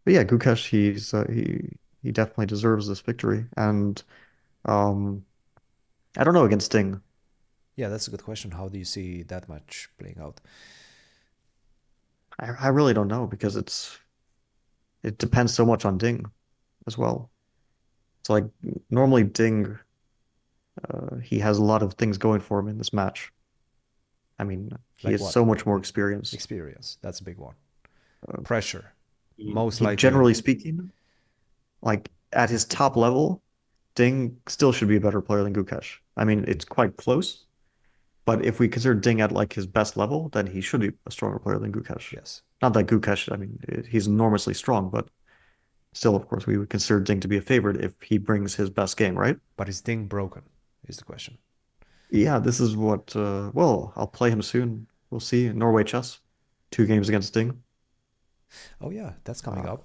But yeah, Gukesh, he definitely deserves this victory. And um, I don't know against Sting. Yeah, that's a good question. How do you see that match playing out? I really don't know because it depends so much on Ding as well. So like normally Ding, he has a lot of things going for him in this match. I mean, he Like has what? so much more experience. Experience. That's a big one. Uh, Pressure. he, Most he likely. generally speaking, like at his top level, Ding still should be a better player than Gukesh. I mean, it's quite close, but if we consider Ding at like his best level, then he should be a stronger player than Gukesh. Yes. Not that Gukesh, I mean, he's enormously strong, but still, of course, we would consider Ding to be a favorite if he brings his best game, right? But is Ding broken? Is the question. Yeah, this is what, well, I'll play him soon. We'll see. Norway chess, 2 games against Ding. Oh yeah, that's coming Uh, up.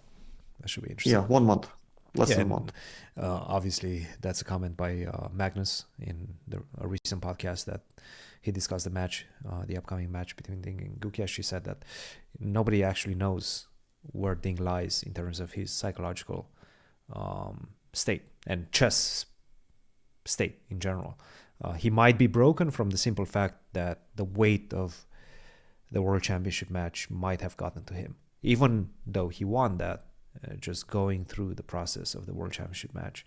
That should be yeah, interesting. 1 month, less Yeah, than a and month. obviously that's a comment by Magnus in a recent podcast that he discussed the match, the upcoming match between Ding and Gukesh. He said that nobody actually knows where Ding lies in terms of his psychological state and chess state in general. He might be broken from the simple fact that the weight of the World Championship match might have gotten to him, even though he won that. Just going through the process of the World Championship match,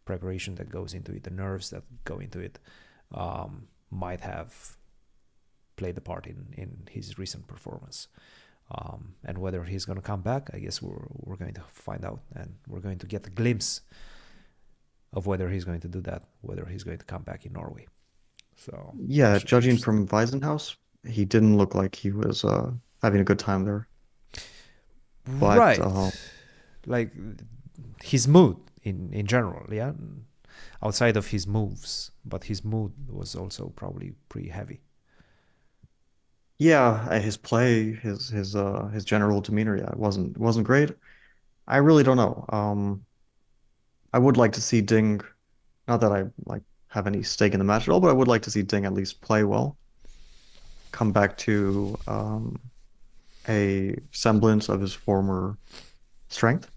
preparation that goes into it, the nerves that go into it, might have played a part in his recent performance. And whether he's going to come back, I guess we're going to find out, and we're going to get a glimpse of whether he's going to do that, whether he's going to come back in Norway. So that Yeah, should be judging interesting. from Weisenhaus, he didn't look like he was having a good time there. But Right, like his mood in general, yeah, outside of his moves, but his mood was also probably pretty heavy. yeah, his play, his general demeanor, yeah, it wasn't great. I really don't know. I would like to see Ding, not that I like have any stake in the match at all, but I would like to see Ding at least play well, come back to a semblance of his former strength.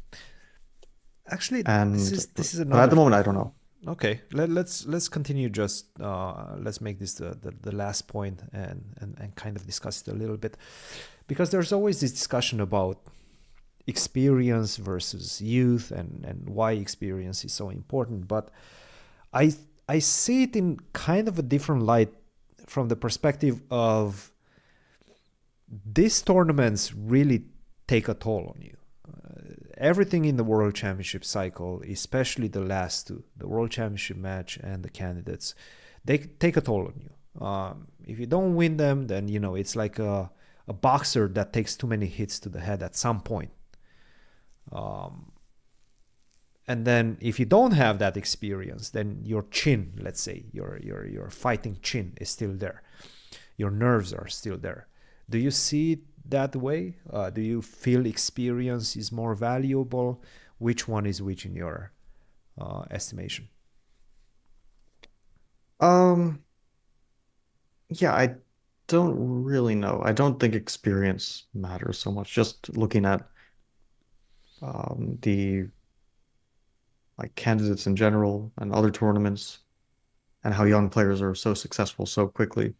Actually, And this is but at another. the moment, I don't know. Okay, let's continue. Just let's make this the last point and kind of discuss it a little bit, because there's always this discussion about experience versus youth and why experience is so important. But I I see it in kind of a different light from the perspective of these tournaments really take a toll on you. Everything in the World Championship cycle, especially the last two, the World Championship match and the candidates, they take a toll on you. If you don't win them, then it's like a boxer that takes too many hits to the head at some point. Um, and then if you don't have that experience, then your chin, let's say, your fighting chin is still there. Your nerves are still there. Do you see it that way? Do you feel experience is more valuable? Which one is which in your estimation? Um, yeah, I don't really know. I don't think experience matters so much. Just looking at the like candidates in general and other tournaments and how young players are so successful so quickly.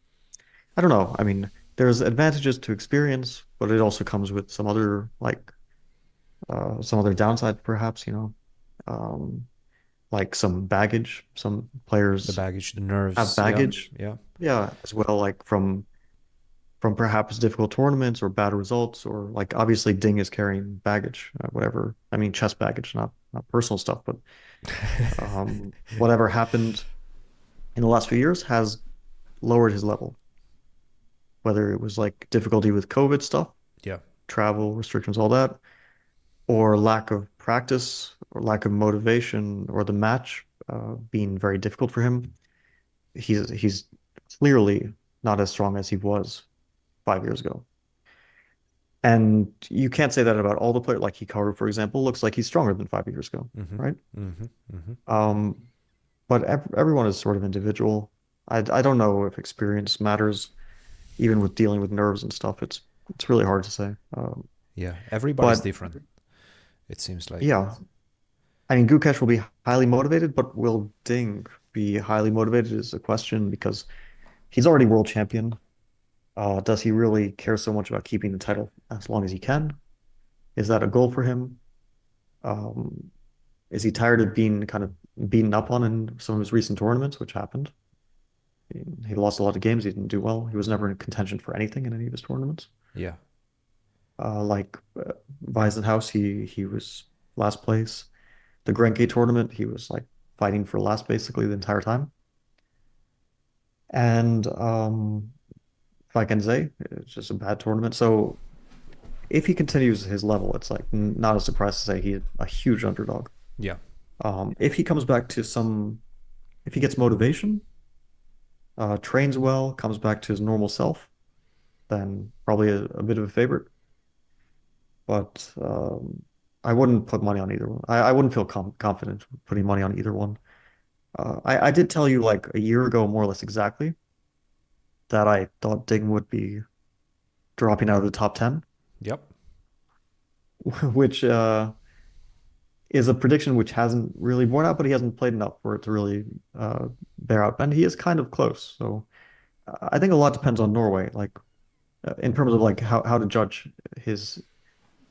I don't know. I mean, there's advantages to experience, but it also comes with some other downside, perhaps, um, like some baggage. Some The players baggage, the have nerves. Yeah, baggage, yeah. yeah, as well, like from perhaps difficult tournaments or bad results, or like obviously Ding is carrying baggage, whatever. I mean, chess baggage, not personal stuff, but whatever happened in the last few years has lowered his level, whether it was like difficulty with COVID stuff, Yeah. travel restrictions, all that, or lack of practice or lack of motivation or the match being very difficult for him. He's clearly not as strong as he was 5 years ago. And you can't say that about all the players. Like Hikaru, for example, looks like he's stronger than 5 years ago, Mm-hmm. right? Mm-hmm. Mm-hmm. But everyone is sort of individual. I don't know if experience matters, even with dealing with nerves and stuff. It's really hard to say. Yeah. Everybody's But different. It seems like. Yeah. I mean, Gukesh will be highly motivated, but will Ding be highly motivated is a question because he's already world champion. Does he really care so much about keeping the title as long as he can? Is that a goal for him? Um, is he tired of being kind of beaten up on in some of his recent tournaments, which happened? He lost a lot of games. He didn't do well. He was never in contention for anything in any of his tournaments. Yeah. Like Weisenhaus, he was last place. The Grenke tournament, he was like fighting for last basically the entire time. And Feigense, it's just a bad tournament. So if he continues his level, it's like not a surprise to say he's a huge underdog. Yeah. If he comes back to if he gets motivation, trains well, comes back to his normal self, then probably a bit of a favorite. But I wouldn't put money on either one. I wouldn't feel confident putting money on either one. I did tell you like a year ago, more or less exactly, that I thought Ding would be dropping out of the top 10, Yep. which is a prediction which hasn't really borne out, but he hasn't played enough for it to really bear out. And he is kind of close. So I think a lot depends on Norway, like in terms of like how to judge his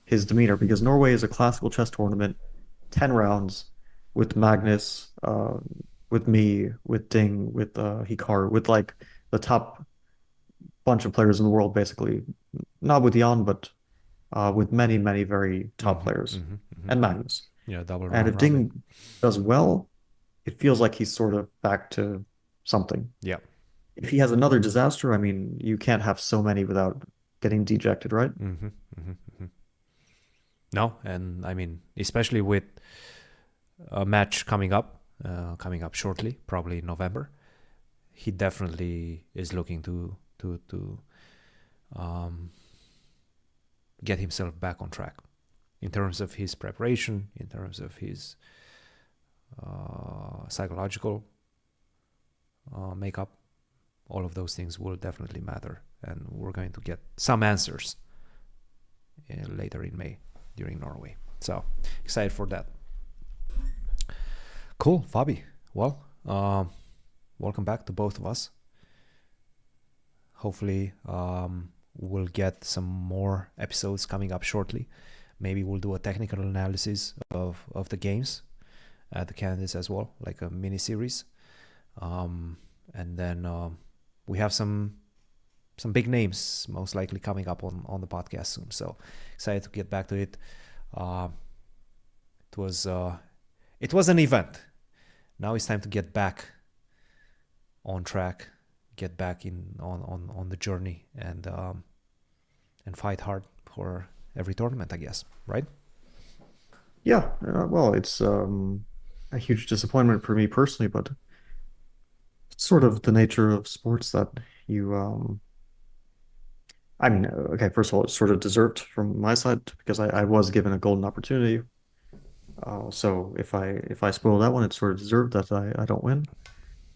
his demeanor, because Norway is a classical chess tournament, 10 rounds with Magnus, with me, with Ding, with Hikaru, with like the top bunch of players in the world, basically. Not with Jan, but with many, many very top Mm-hmm. players Mm-hmm. Mm-hmm. and Magnus. Yeah. Double And round if robin. Ding does well, it feels like he's sort of back to something. Yeah. If he has another disaster, I mean, you can't have so many without getting dejected, right? Mm-hmm. Mm-hmm. Mm-hmm. No, and I mean, especially with a match coming up shortly, probably in November, he definitely is looking to um, get himself back on track in terms of his preparation, in terms of his psychological makeup. All of those things will definitely matter, and we're going to get some answers later in May during Norway. So excited for that. Cool, Fabi. Well, welcome back to both of us. Hopefully, we'll get some more episodes coming up shortly. Maybe we'll do a technical analysis of the games, the candidates as well, like a mini series. And then we have some big names most likely coming up on the podcast soon. So excited to get back to it. Uh, it was it was an event. Now it's time to get back on track, get back in on the journey, and fight hard for every tournament, I guess. Right? Yeah, well, it's a huge disappointment for me personally, but it's sort of the nature of sports that you I mean, okay, first of all, it's sort of deserved from my side because I was given a golden opportunity. So if I spoil that one, it's sort of deserved that I don't win.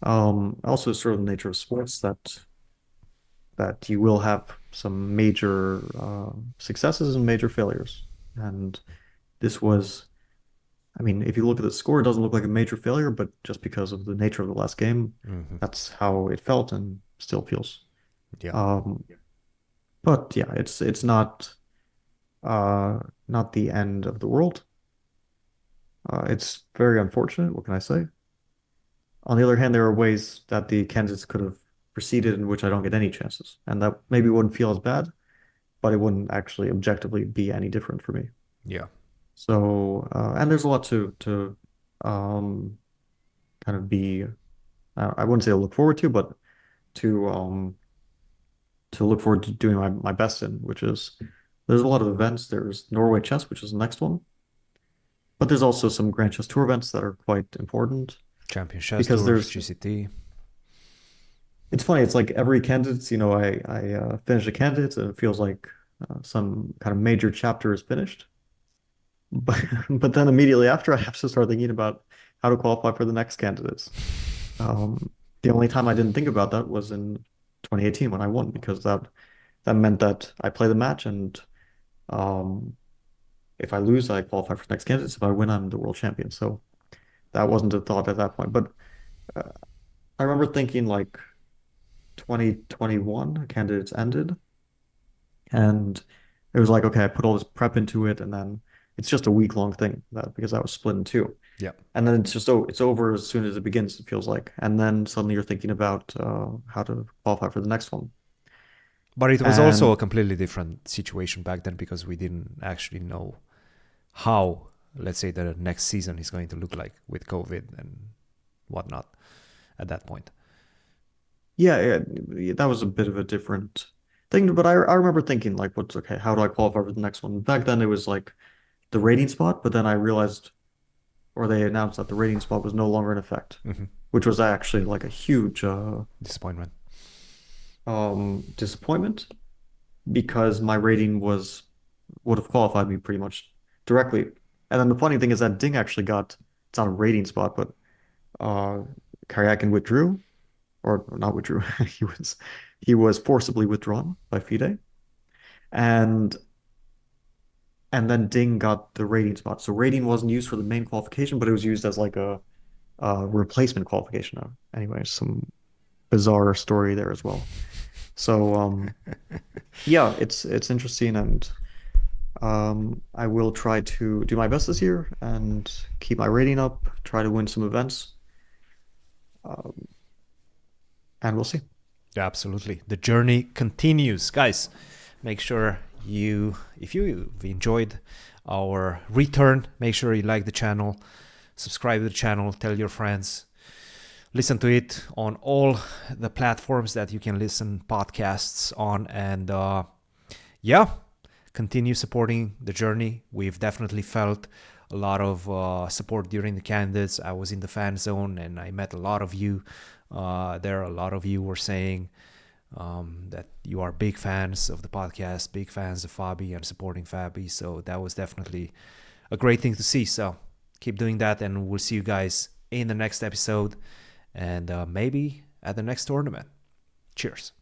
Also, it's sort of the nature of sports that you will have some major successes and major failures. And this was, I mean, if you look at the score, it doesn't look like a major failure, but just because of the nature of the last game, Mm-hmm. that's how it felt and still feels. Yeah. Um, but yeah, it's uh, not the end of the world. It's very unfortunate. What can I say? On the other hand, there are ways that the candidates could have proceeded in which I don't get any chances, and that maybe wouldn't feel as bad, but it wouldn't actually objectively be any different for me. Yeah. So, and there's a lot to um, kind of be. I wouldn't say to look forward to, but to um, to look forward to doing my best in, which is there's a lot of events. There's Norway Chess, which is the next one, but there's also some Grand Chess Tour events that are quite important Champion Chess because Tour, there's GCT. it's funny. It's like every candidate, I finish a candidate and it feels like some kind of major chapter is finished. But but then immediately after, I have to start thinking about how to qualify for the next candidates. The only time I didn't think about that was in 2018 when I won because that meant that I play the match and um, If I lose, I qualify for the next candidates. If I win, I'm the world champion. So that wasn't a thought at that point. But uh, I remember thinking like 2021 candidates ended, and it was like, okay, I put all this prep into it, and then it's just a week-long thing that because I was split in two. Yeah. And then it's just it's over as soon as it begins, it feels like. And then suddenly you're thinking about how to qualify for the next one. But it was also a And completely different situation back then because we didn't actually know how, let's say, the next season is going to look like with COVID and whatnot at that point. yeah, that was a bit of a different thing. But I remember thinking like, what's okay? How do I qualify for the next one? Back then it was like the rating spot, but then I realized, or they announced that the rating spot was no longer in effect, Mm-hmm. which was actually like a huge Disappointment. disappointment because my rating would have qualified me pretty much directly. And then the funny thing is that Ding actually got it's not a rating spot, but uh Karyakin withdrew or not withdrew. He was forcibly withdrawn by FIDE. And and then Ding got the rating spot. So rating wasn't used for the main qualification, but it was used as like a replacement qualification. Anyway, some bizarre story there as well. So yeah, it's interesting and I will try to do my best this year and keep my rating up, try to win some events, um, and we'll see. Yeah, absolutely. The journey continues. Guys, make sure if you've enjoyed our return, make sure you like the channel, subscribe to the channel, tell your friends, listen to it on all the platforms that you can listen podcasts on. And yeah, continue supporting the journey. We've definitely felt a lot of support during the candidates. I was in the fan zone and I met a lot of you there. A lot of you were saying that you are big fans of the podcast, big fans of Fabi and supporting Fabi. So that was definitely a great thing to see. So keep doing that, and we'll see you guys in the next episode and maybe at the next tournament. Cheers.